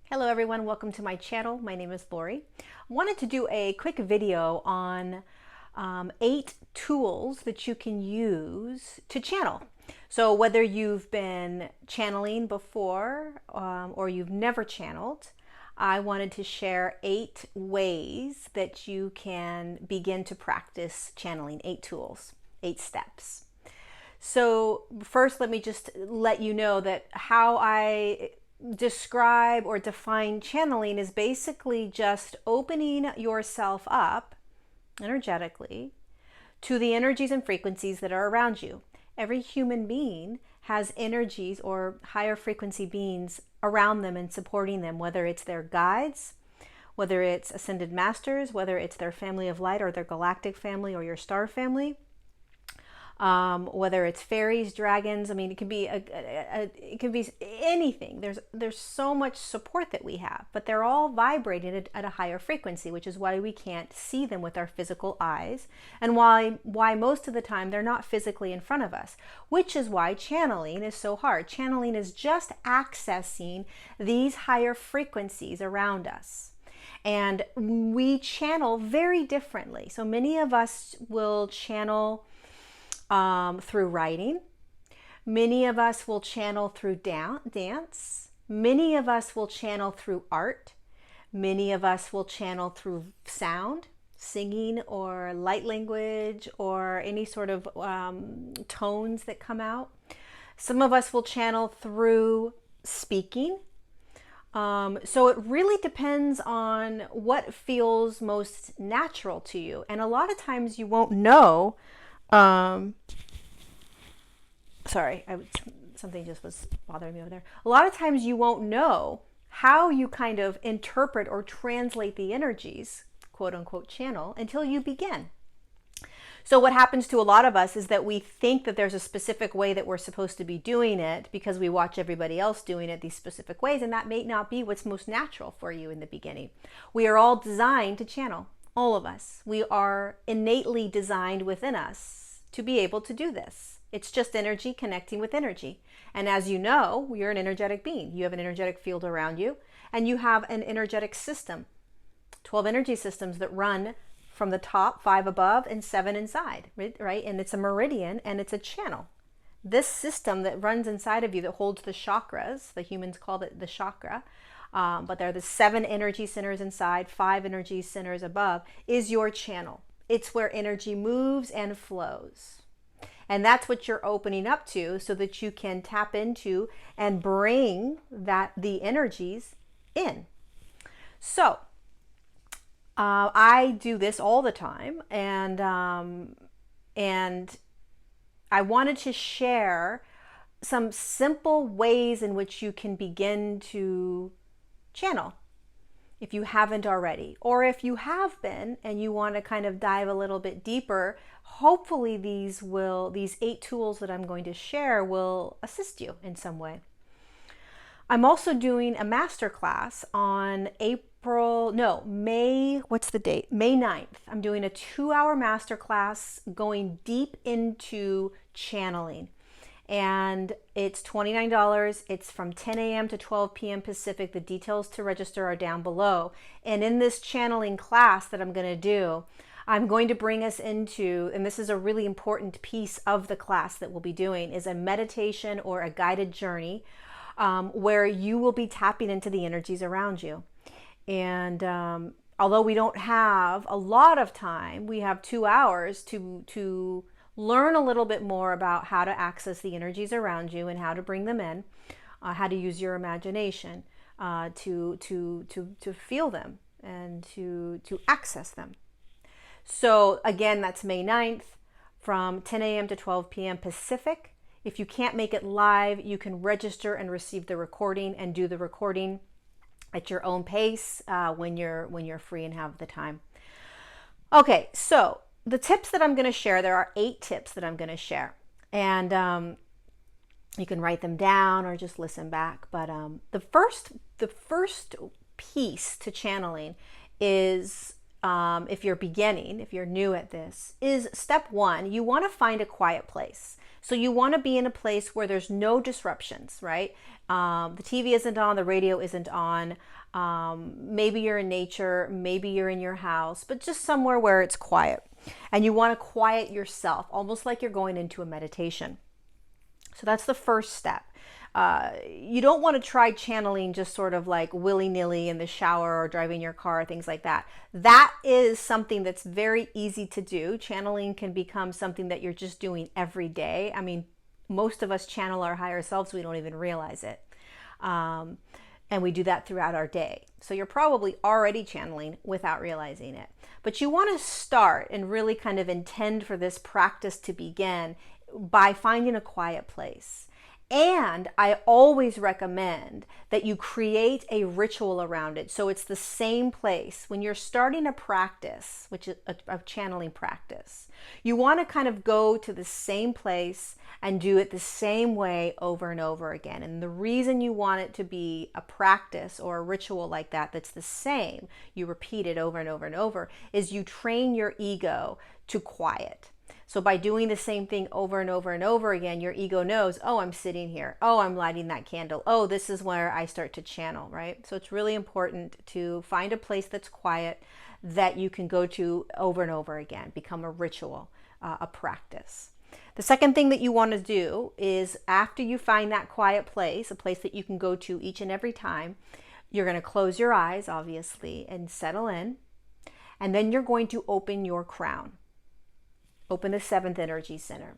Hello everyone, welcome to my channel. My name is Lori. I wanted to do a quick video on 8 tools that you can use to channel. So whether you've been channeling before or you've never channeled, I wanted to share 8 ways that you can begin to practice channeling, 8 tools, 8 steps. So first, let me just let you know that how I describe or define channeling is basically just opening yourself up energetically to the energies and frequencies that are around you. Every human being has energies or higher frequency beings around them and supporting them, whether it's their guides, whether it's ascended masters, whether it's their family of light or their galactic family or your star family. Whether it's fairies, dragons, I mean, it can be it can be anything. There's so much support that we have, but they're all vibrating at a higher frequency, which is why we can't see them with our physical eyes, and why most of the time they're not physically in front of us, which is why channeling is so hard. Channeling is just accessing these higher frequencies around us. And we channel very differently. So many of us will channel through writing. Many of us will channel through dance. Many of us will channel through art. Many of us will channel through sound, singing or light language or any sort of tones that come out. Some of us will channel through speaking. So it really depends on what feels most natural to you. And a lot of times you won't know. Sorry, something just was bothering me over there. A lot of times you won't know how you kind of interpret or translate the energies, quote unquote channel, until you begin. So what happens to a lot of us is that we think that there's a specific way that we're supposed to be doing it because we watch everybody else doing it these specific ways, and that may not be what's most natural for you in the beginning. We are all designed to channel. All of us. We are innately designed within us to be able to do this. It's just energy connecting with energy. And as you know, you're an energetic being. You have an energetic field around you, and you have an energetic system. 12 energy systems that run from the top, 5 above, and 7 inside, right? And it's a meridian, and it's a channel. This system that runs inside of you that holds the chakras, the humans call it the chakra, but they're the 7 energy centers inside, 5 energy centers above, is your channel. It's where energy moves and flows. And that's what you're opening up to so that you can tap into and bring the energies in. So I do this all the time, and I wanted to share some simple ways in which you can begin to channel if you haven't already, or if you have been and you want to kind of dive a little bit deeper. Hopefully these 8 tools that I'm going to share will assist you in some way. I'm also doing a masterclass on what's the date? May 9th. I'm doing a 2-hour masterclass going deep into channeling. And it's $29. It's from 10 a.m. to 12 p.m. Pacific. The details to register are down below. And in this channeling class that I'm going to do, I'm going to bring us into, and this is a really important piece of the class that we'll be doing, is a meditation or a guided journey where you will be tapping into the energies around you. And although we don't have a lot of time, we have 2 hours to learn a little bit more about how to access the energies around you and how to bring them in, how to use your imagination to feel them and to access them. So again, that's May 9th from 10 a.m. to 12 p.m. Pacific. If you can't make it live, you can register and receive the recording and do the recording at your own pace when you're free and have the time. Okay, so the tips that I'm going to share, there are 8 tips that I'm going to share, and you can write them down or just listen back. But the first piece to channeling is, if you're beginning, if you're new at this, is step 1. You want to find a quiet place. So you want to be in a place where there's no disruptions, right? The TV isn't on, the radio isn't on. Maybe you're in nature, maybe you're in your house, but just somewhere where it's quiet. And you want to quiet yourself, almost like you're going into a meditation. So that's the first step. You don't want to try channeling just sort of like willy-nilly in the shower or driving your car, things like that. That is something that's very easy to do. Channeling can become something that you're just doing every day. I mean, most of us channel our higher selves, we don't even realize it. And we do that throughout our day. So you're probably already channeling without realizing it. But you want to start and really kind of intend for this practice to begin by finding a quiet place. And I always recommend that you create a ritual around it. So it's the same place. When you're starting a practice, which is a channeling practice, you want to kind of go to the same place and do it the same way over and over again. And the reason you want it to be a practice or a ritual like that that's the same, you repeat it over and over and over, is you train your ego to quiet. So by doing the same thing over and over and over again, your ego knows, oh, I'm sitting here. Oh, I'm lighting that candle. Oh, this is where I start to channel, right? So it's really important to find a place that's quiet that you can go to over and over again, become a ritual, a practice. The second thing that you want to do is after you find that quiet place, a place that you can go to each and every time, you're going to close your eyes, obviously, and settle in. And then you're going to open your crown. Open the seventh energy center.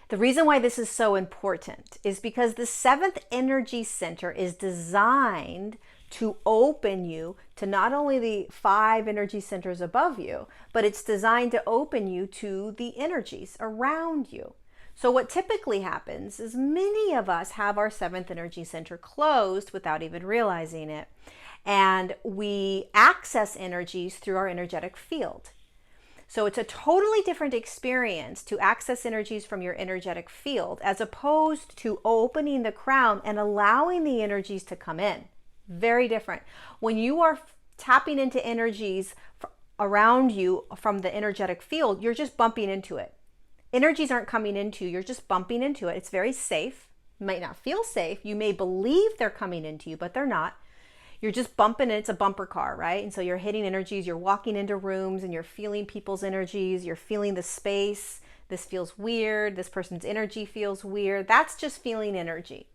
The reason why this is so important is because the seventh energy center is designed to open you to not only the 5 energy centers above you, but it's designed to open you to the energies around you. So what typically happens is many of us have our 7th energy center closed without even realizing it. And we access energies through our energetic field. So it's a totally different experience to access energies from your energetic field as opposed to opening the crown and allowing the energies to come in. Very different. When you are tapping into energies around you from the energetic field, you're just bumping into it. Energies aren't coming into you, you're just bumping into it. It's very safe. It might not feel safe. You may believe they're coming into you, but they're not. You're just bumping, and it's a bumper car, right? And so you're hitting energies, you're walking into rooms and you're feeling people's energies, you're feeling the space. This feels weird, this person's energy feels weird. That's just feeling energy.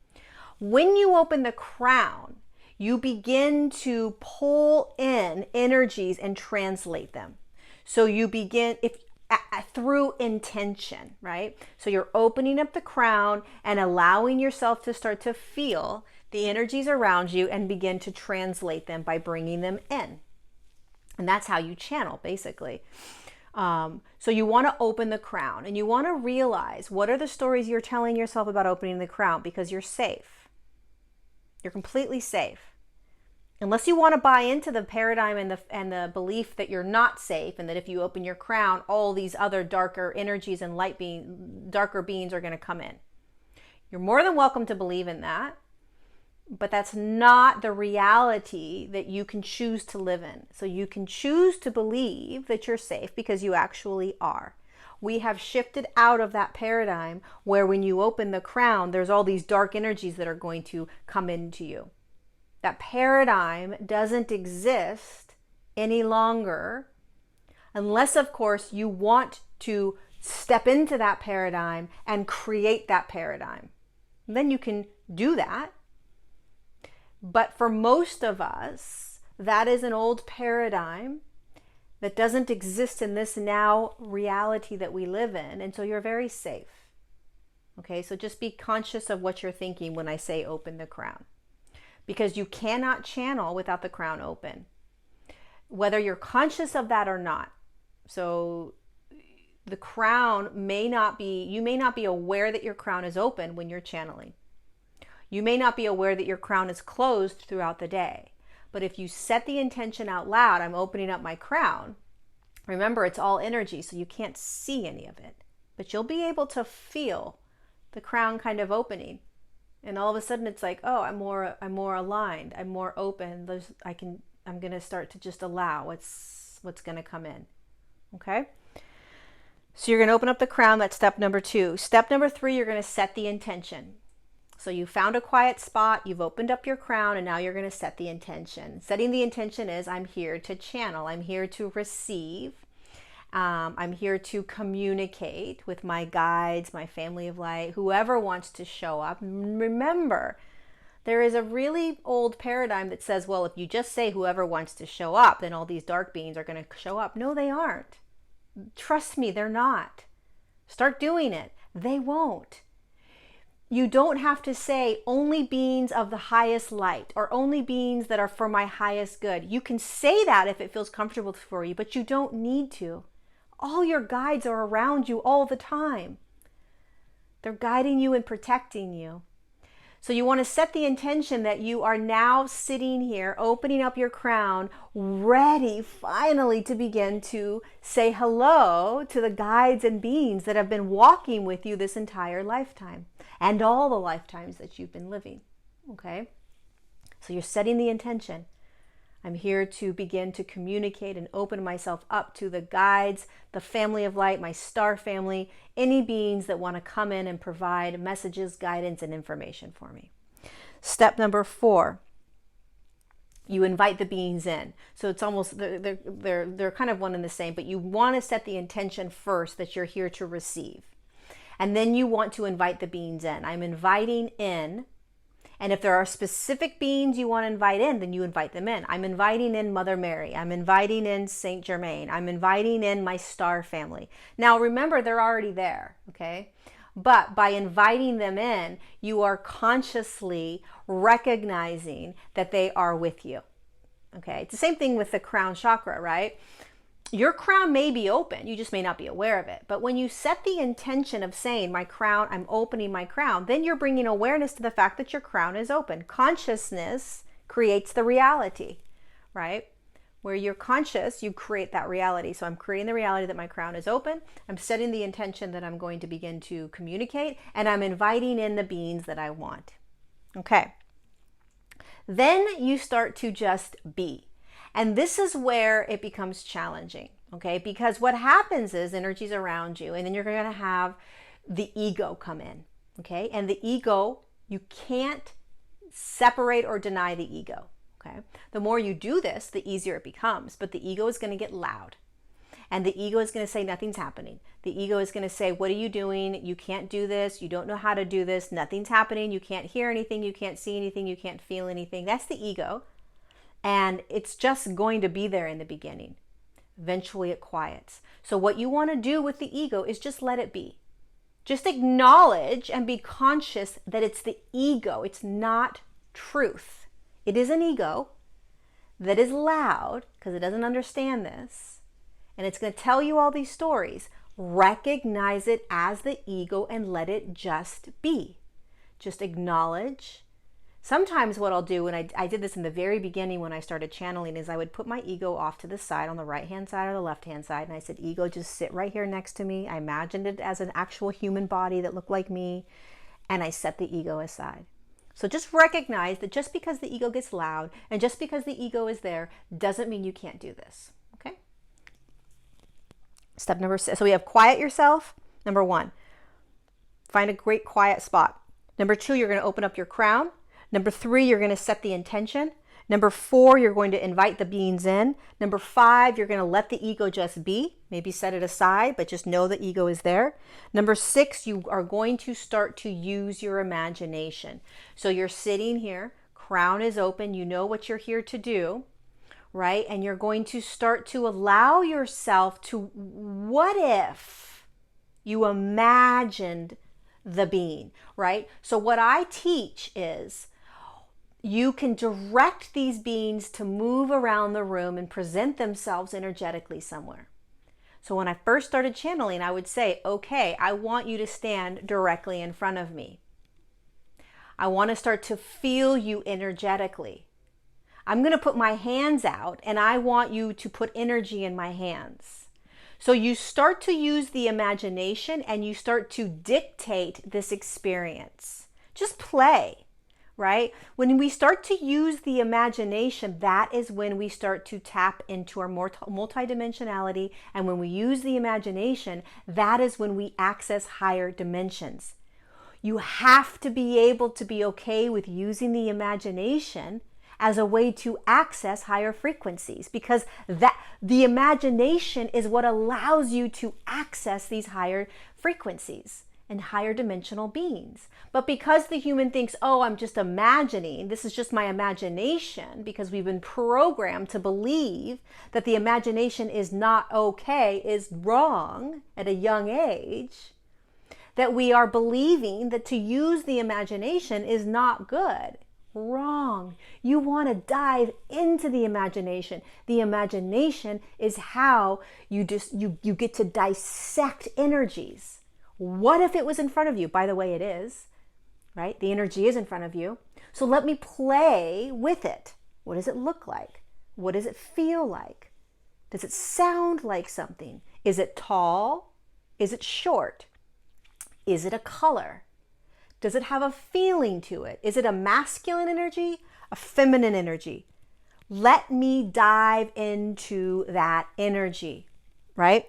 When you open the crown, you begin to pull in energies and translate them. So you begin through intention, right? So you're opening up the crown and allowing yourself to start to feel the energies around you and begin to translate them by bringing them in. And that's how you channel, basically. So you want to open the crown and you want to realize what are the stories you're telling yourself about opening the crown, because you're safe. You're completely safe. Unless you want to buy into the paradigm and the belief that you're not safe and that if you open your crown, all these other darker energies and darker beings are going to come in. You're more than welcome to believe in that. But that's not the reality that you can choose to live in. So you can choose to believe that you're safe because you actually are. We have shifted out of that paradigm where when you open the crown, there's all these dark energies that are going to come into you. That paradigm doesn't exist any longer unless, of course, you want to step into that paradigm and create that paradigm. And then you can do that. But for most of us, that is an old paradigm that doesn't exist in this now reality that we live in. And so you're very safe. Okay, so just be conscious of what you're thinking when I say open the crown. Because you cannot channel without the crown open, whether you're conscious of that or not. So the crown you may not be aware that your crown is open when you're channeling. You may not be aware that your crown is closed throughout the day. But if you set the intention out loud, I'm opening up my crown. Remember, it's all energy, so you can't see any of it. But you'll be able to feel the crown kind of opening. And all of a sudden it's like, oh, I'm more aligned. I'm more open. I'm going to start to just allow what's going to come in. Okay? So you're going to open up the crown. That's step number 2. Step number 3, you're going to set the intention. So you found a quiet spot, you've opened up your crown, and now you're going to set the intention. Setting the intention is, I'm here to channel, I'm here to receive, I'm here to communicate with my guides, my family of light, whoever wants to show up. Remember, there is a really old paradigm that says, well, if you just say whoever wants to show up, then all these dark beings are going to show up. No, they aren't. Trust me, they're not. Start doing it. They won't. You don't have to say only beings of the highest light or only beings that are for my highest good. You can say that if it feels comfortable for you, but you don't need to. All your guides are around you all the time. They're guiding you and protecting you. So you want to set the intention that you are now sitting here, opening up your crown, ready finally to begin to say hello to the guides and beings that have been walking with you this entire lifetime and all the lifetimes that you've been living. Okay? So you're setting the intention. I'm here to begin to communicate and open myself up to the guides, the family of light, my star family, any beings that want to come in and provide messages, guidance, and information for me. Step number 4, you invite the beings in. So it's almost, they're kind of one and the same, but you want to set the intention first that you're here to receive. And then you want to invite the beings in. I'm inviting in. And if there are specific beings you want to invite in, then you invite them in. I'm inviting in Mother Mary. I'm inviting in Saint Germain. I'm inviting in my star family. Now, remember, they're already there, okay? But by inviting them in, you are consciously recognizing that they are with you, okay? It's the same thing with the crown chakra, right? Your crown may be open, you just may not be aware of it. But when you set the intention of saying, my crown, I'm opening my crown, then you're bringing awareness to the fact that your crown is open. Consciousness creates the reality, right? Where you're conscious, you create that reality. So I'm creating the reality that my crown is open. I'm setting the intention that I'm going to begin to communicate, and I'm inviting in the beings that I want. Okay. Then you start to just be. And this is where it becomes challenging, okay? Because what happens is energy's around you, and then you're going to have the ego come in, okay? And the ego, you can't separate or deny the ego, okay? The more you do this, the easier it becomes, but the ego is going to get loud. And the ego is going to say nothing's happening. The ego is going to say, what are you doing? You can't do this. You don't know how to do this. Nothing's happening. You can't hear anything. You can't see anything. You can't feel anything. That's the ego. And it's just going to be there in the beginning. Eventually it quiets. So what you want to do with the ego is just let it be. Just acknowledge and be conscious that it's the ego. It's not truth. It is an ego that is loud because it doesn't understand this. And it's going to tell you all these stories. Recognize it as the ego and let it just be. Just acknowledge. Sometimes what I'll do, and I did this in the very beginning when I started channeling, is I would put my ego off to the side on the right-hand side or the left-hand side. And I said, ego, just sit right here next to me. I imagined it as an actual human body that looked like me. And I set the ego aside. So just recognize that just because the ego gets loud and just because the ego is there doesn't mean you can't do this. Okay? Step number 6. So we have quiet yourself. Number 1, find a great quiet spot. Number 2, you're going to open up your crown. Number 3, you're going to set the intention. Number 4, you're going to invite the beings in. Number 5, you're going to let the ego just be. Maybe set it aside, but just know the ego is there. Number 6, you are going to start to use your imagination. So you're sitting here, crown is open, you know what you're here to do, right? And you're going to start to allow yourself to, what if you imagined the being, right? So what I teach is, you can direct these beings to move around the room and present themselves energetically somewhere. So when I first started channeling, I would say, okay, I want you to stand directly in front of me. I want to start to feel you energetically. I'm going to put my hands out and I want you to put energy in my hands. So you start to use the imagination and you start to dictate this experience. Just play. right? When we start to use the imagination, that is when we start to tap into our multidimensionality. And when we use the imagination, that is when we access higher dimensions. You have to be able to be okay with using the imagination as a way to access higher frequencies, because that the imagination is what allows you to access these higher frequencies and higher dimensional beings. But because the human thinks, oh, I'm just imagining, this is just my imagination, because we've been programmed to believe that the imagination is not okay, is wrong at a young age, that we are believing that to use the imagination is not good. Wrong. You want to dive into the imagination. The imagination is how you get to dissect energies. What if it was in front of you? By the way, it is, right? The energy is in front of you. So let me play with it. What does it look like? What does it feel like? Does it sound like something? Is it tall? Is it short? Is it a color? Does it have a feeling to it? Is it a masculine energy, a feminine energy? Let me dive into that energy, right?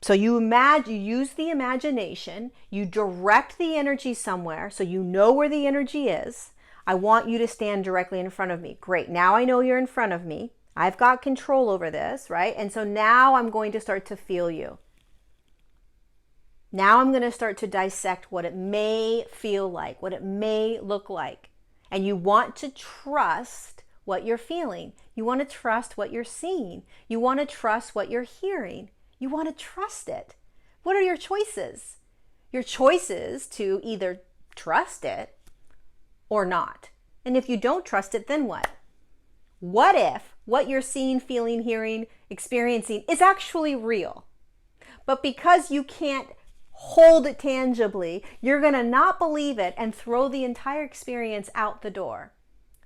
So you use the imagination, you direct the energy somewhere so you know where the energy is. I want you to stand directly in front of me. Great, now I know you're in front of me. I've got control over this, right? And so now I'm going to start to feel you. Now I'm going to start to dissect what it may feel like, what it may look like. And you want to trust what you're feeling. You want to trust what you're seeing. You want to trust what you're hearing. You want to trust it. What are your choices? Your choices to either trust it or not. And if you don't trust it, then what? What if what you're seeing, feeling, hearing, experiencing is actually real? But because you can't hold it tangibly, you're going to not believe it and throw the entire experience out the door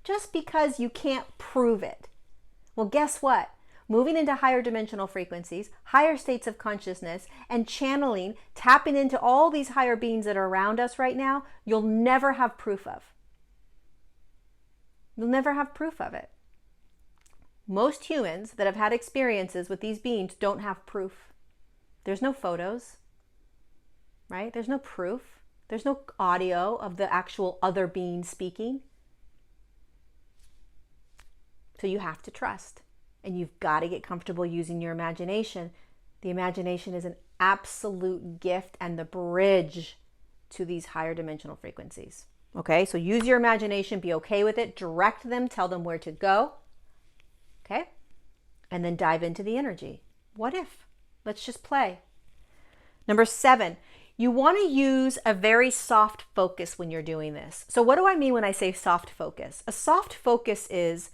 just because you can't prove it. Well, guess what? Moving into higher dimensional frequencies, higher states of consciousness, and channeling, tapping into all these higher beings that are around us right now, you'll never have proof of. You'll never have proof of it. Most humans that have had experiences with these beings don't have proof. There's no photos, right? There's no proof. There's no audio of the actual other being speaking. So you have to trust. And you've got to get comfortable using your imagination. The imagination is an absolute gift and the bridge to these higher dimensional frequencies. Okay, so use your imagination, be okay with it, direct them, tell them where to go. Okay, and then dive into the energy. What if? Let's just play. Number 7, you want to use a very soft focus when you're doing this. So what do I mean when I say soft focus? A soft focus is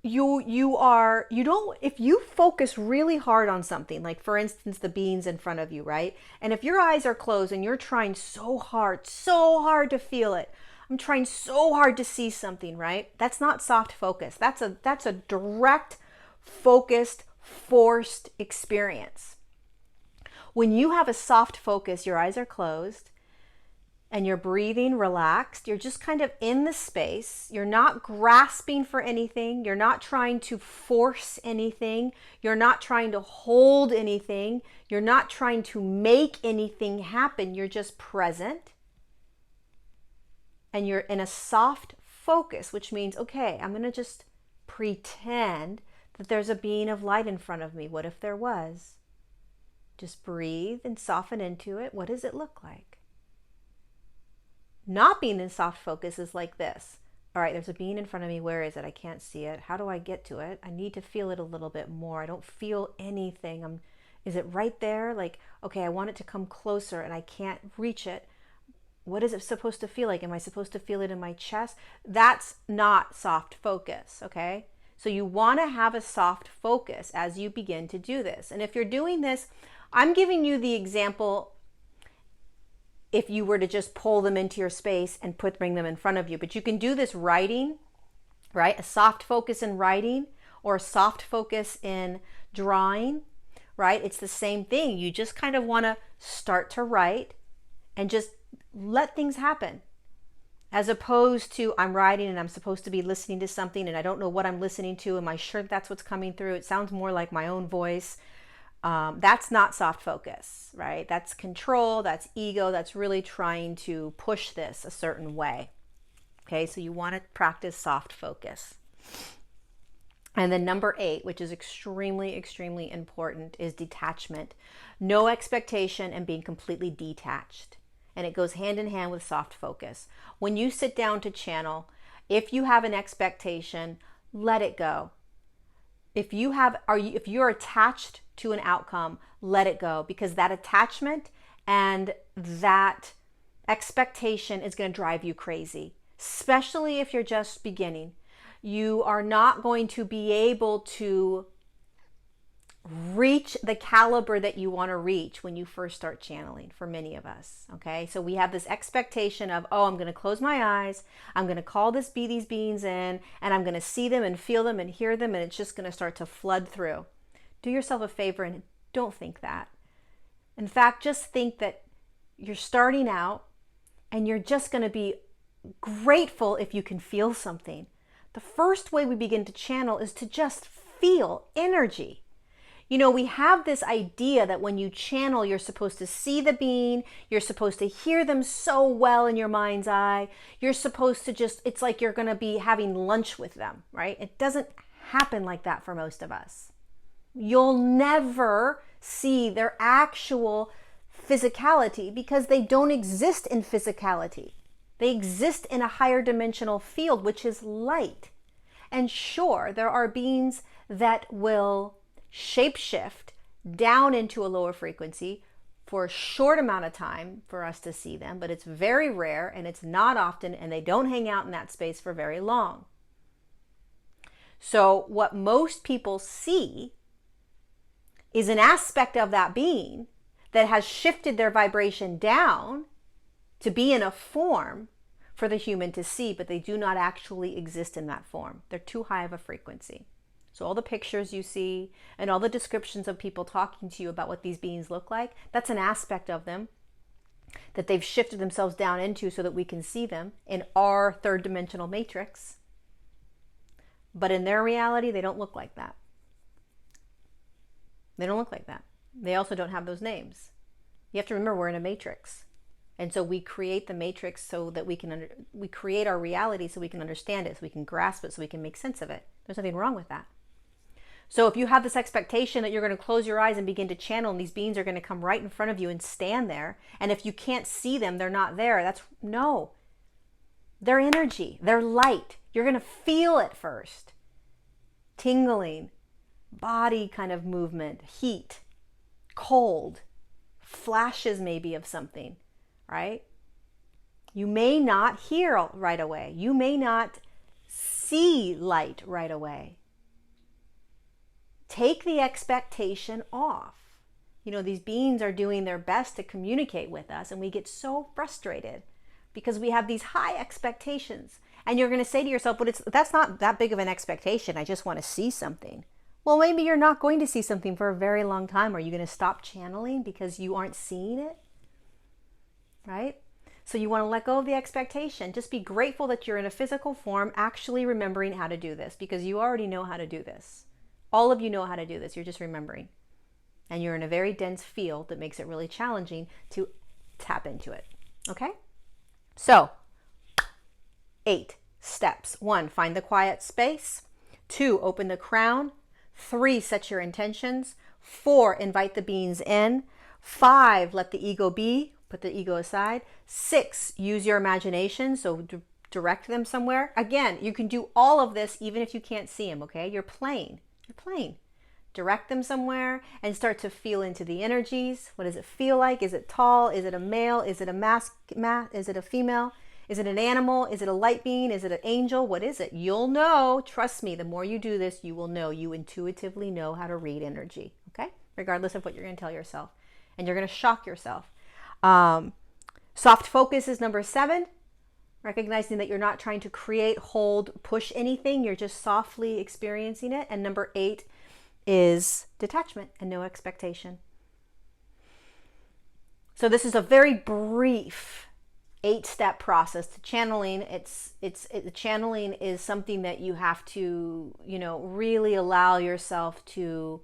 if you focus really hard on something, like for instance, the beings in front of you, right? And if your eyes are closed and you're trying so hard to feel it, I'm trying so hard to see something, right? That's not soft focus. That's a direct, focused, forced experience. When you have a soft focus, your eyes are closed, and you're breathing relaxed, you're just kind of in the space, you're not grasping for anything, you're not trying to force anything, you're not trying to hold anything, you're not trying to make anything happen, you're just present. And you're in a soft focus, which means, okay, I'm going to just pretend that there's a being of light in front of me. What if there was? Just breathe and soften into it. What does it look like? Not being in soft focus is like this. All right, there's a being in front of me. Where is it? I can't see it. How do I get to it? I need to feel it a little bit more. I don't feel anything. Is it right there? Like, okay, I want it to come closer and I can't reach it. What is it supposed to feel like? Am I supposed to feel it in my chest? That's not soft focus, okay? So you want to have a soft focus as you begin to do this. And if you're doing this, I'm giving you the example if you were to just pull them into your space and bring them in front of you. But you can do this writing, right? A soft focus in writing or a soft focus in drawing, right? It's the same thing. You just kind of want to start to write and just let things happen. as opposed to I'm writing and I'm supposed to be listening to something and I don't know what I'm listening to. Am I sure that's what's coming through? It sounds more like my own voice. That's not soft focus, right? That's control, that's ego, that's really trying to push this a certain way. Okay, so you want to practice soft focus. And then number 8, which is extremely, extremely important, is detachment. No expectation and being completely detached. And it goes hand in hand with soft focus. When you sit down to channel, if you have an expectation, let it go. If you're attached to an outcome, let it go, because that attachment and that expectation is going to drive you crazy, especially if you're just beginning. You are not going to be able to reach the caliber that you want to reach when you first start channeling, for many of us. Okay, so we have this expectation of, oh, I'm going to close my eyes, I'm going to call these beings in, and I'm going to see them and feel them and hear them, and it's just going to start to flood through. Do yourself a favor and don't think that. In fact, just think that you're starting out and you're just going to be grateful if you can feel something. The first way we begin to channel is to just feel energy. You know, we have this idea that when you channel, you're supposed to see the being, you're supposed to hear them so well in your mind's eye, you're supposed to just, it's like you're going to be having lunch with them, right? It doesn't happen like that for most of us. You'll never see their actual physicality because they don't exist in physicality. They exist in a higher dimensional field, which is light. And sure, there are beings that will shapeshift down into a lower frequency for a short amount of time for us to see them, but it's very rare and it's not often, and they don't hang out in that space for very long. So what most people see is an aspect of that being that has shifted their vibration down to be in a form for the human to see, but they do not actually exist in that form. They're too high of a frequency. So all the pictures you see and all the descriptions of people talking to you about what these beings look like, that's an aspect of them that they've shifted themselves down into so that we can see them in our third dimensional matrix. But in their reality, they don't look like that. They don't look like that. They also don't have those names. You have to remember, we're in a matrix. And so we create the matrix so that we create our reality so we can understand it, so we can grasp it, so we can make sense of it. There's nothing wrong with that. So if you have this expectation that you're going to close your eyes and begin to channel, and these beings are going to come right in front of you and stand there, and if you can't see them, they're not there. No. They're energy. They're light. You're going to feel it first. Tingling, body kind of movement, heat, cold, flashes maybe of something, right? You may not hear right away. You may not see light right away. Take the expectation off. You know, these beings are doing their best to communicate with us, and we get so frustrated because we have these high expectations. And you're going to say to yourself, but that's not that big of an expectation. I just want to see something. Well, maybe you're not going to see something for a very long time. Are you going to stop channeling because you aren't seeing it? Right? So you want to let go of the expectation. Just be grateful that you're in a physical form, actually remembering how to do this, because you already know how to do this. All of you know how to do this. You're just remembering. And you're in a very dense field that makes it really challenging to tap into it. Okay? So, 8 steps. 1, find the quiet space. 2, open the crown. 3, set your intentions. 4, invite the beings in. 5, let the ego be. Put the ego aside. 6, use your imagination. So direct them somewhere. Again, you can do all of this even if you can't see them, okay? You're playing. Direct them somewhere and start to feel into the energies. What does it feel like? Is it tall? Is it a male? Is it a is it a female? Is it an animal? Is it a light being? Is it an angel? What is it? You'll know. Trust me, the more you do this, you will know. You intuitively know how to read energy, okay? Regardless of what you're going to tell yourself. And you're going to shock yourself. Soft focus is number 7. Recognizing that you're not trying to create, hold, push anything. You're just softly experiencing it. And number 8 is detachment and no expectation. So this is a very brief 8-step process to channeling. Channeling is something that you have to, really allow yourself to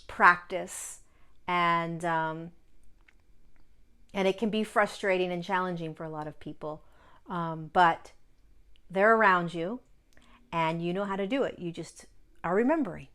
practice, and it can be frustrating and challenging for a lot of people, but they're around you and you know how to do it. You just are remembering.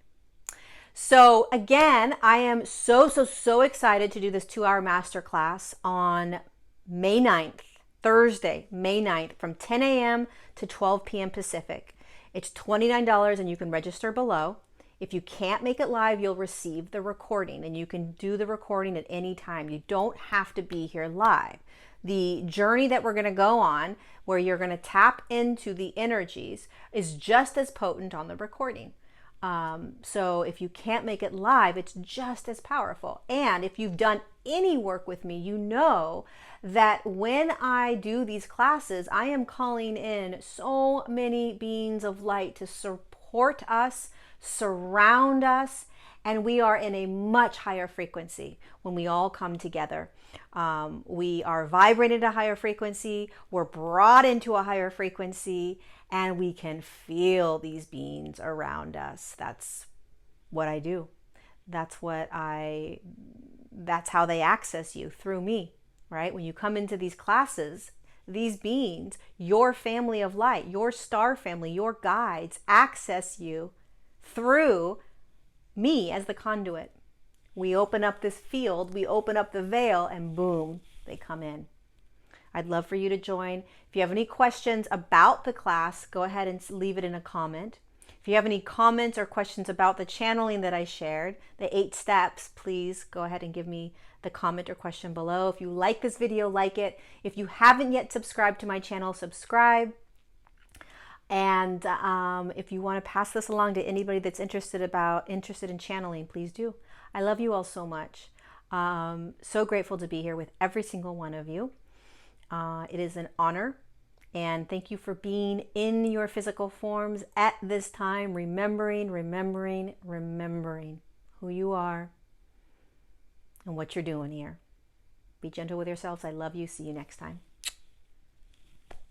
So again, I am so excited to do this 2-hour masterclass on May 9th, Thursday, May 9th, from 10 a.m. to 12 p.m. Pacific. It's $29 and you can register below. If you can't make it live, you'll receive the recording, and you can do the recording at any time. You don't have to be here live. The journey that we're going to go on, where you're going to tap into the energies, is just as potent on the recording. So if you can't make it live, it's just as powerful. And if you've done any work with me, you know that when I do these classes, I am calling in so many beings of light to support us, surround us, and we are in a much higher frequency when we all come together. We are vibrating at a higher frequency, we're brought into a higher frequency, and we can feel these beings around us. That's what I do. That's how they access you, through me, right? When you come into these classes, these beings, your family of light, your star family, your guides, access you through me as the conduit. We open up this field, we open up the veil, and boom, they come in. I'd love for you to join. If you have any questions about the class, go ahead and leave it in a comment. If you have any comments or questions about the channeling that I shared, the 8 steps, please go ahead and give me the comment or question below. If you like this video, like it. If you haven't yet subscribed to my channel, subscribe. And if you want to pass this along to anybody that's interested in channeling, please do. I love you all so much. So grateful to be here with every single one of you. It is an honor, and thank you for being in your physical forms at this time, remembering who you are and what you're doing here. Be gentle with yourselves. I love you. See you next time.